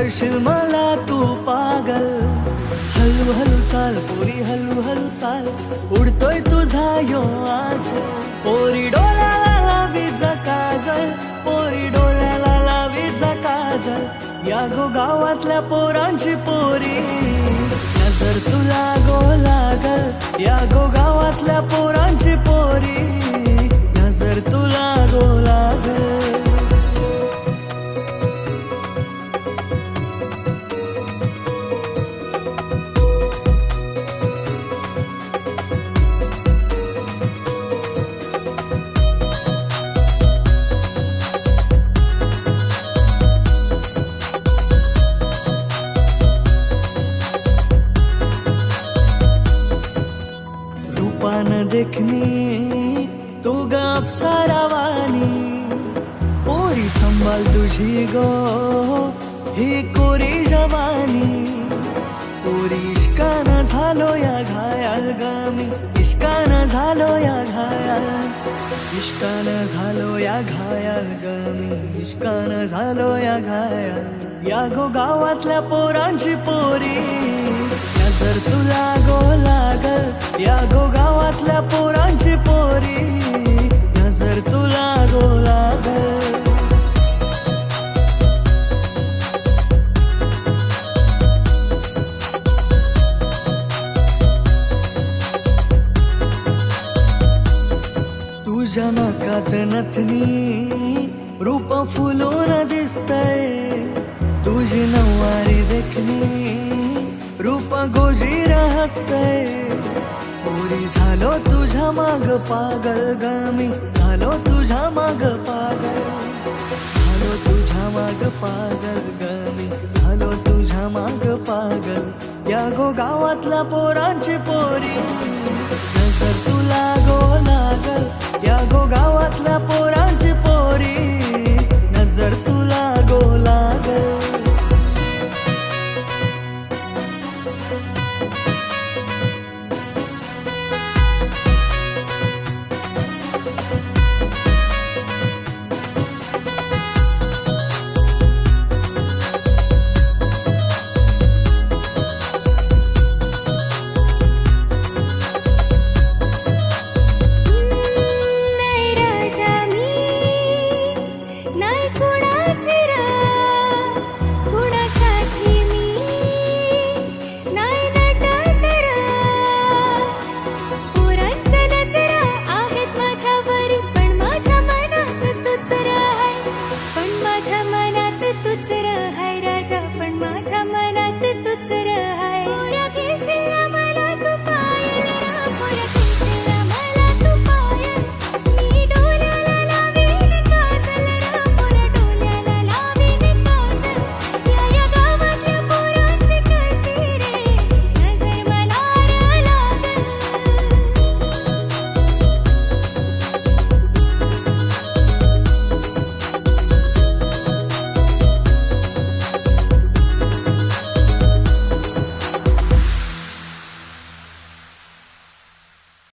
करशील मला तू पागल. हलू हलू चाल पोरी हलू हलू चाल, उडतोय तुझा यो आज. पोरी डोळ्याला लावीचा काजल, पोरी डोळ्याला लावीचा काजल. या गो गावातल्या पोरांची पोरी, नजर तुला गो लागल. या गो गावातल्या पोरांची पोरी, नजर तुला गो लागल. रूपान देखणी तू गप सारावानी, पोरी संभाल तुझी गो ही कोरी जवानी. पोरी इश्कान झालो या घायल गमी, इश्कान झालो या घायल. इश्कान झालो या घायल गमी, इश्कान झालो या घायल. या गो गावातल्या पोरांची पोरी, नजर तुला गो लागल. या गो गावातल्या पोरांची पोरी, नजर तुला गो लागल. तुझ्या नाकात नथनी रूप फुलून दिसतय. तुझी नऊवारी देखणी रूप गोजीर हसतय. पोरी झालो तुझ्या माग पागल गमी, झालो तुझ्या माग पागल. झालो तुझ्या माग पागल गमी, झालो तुझ्या माग पागल. या गो गावातल्या पोरांची पोरी, नजर तुला गो लागल. या गो गावातल्या पोरांची पोरी,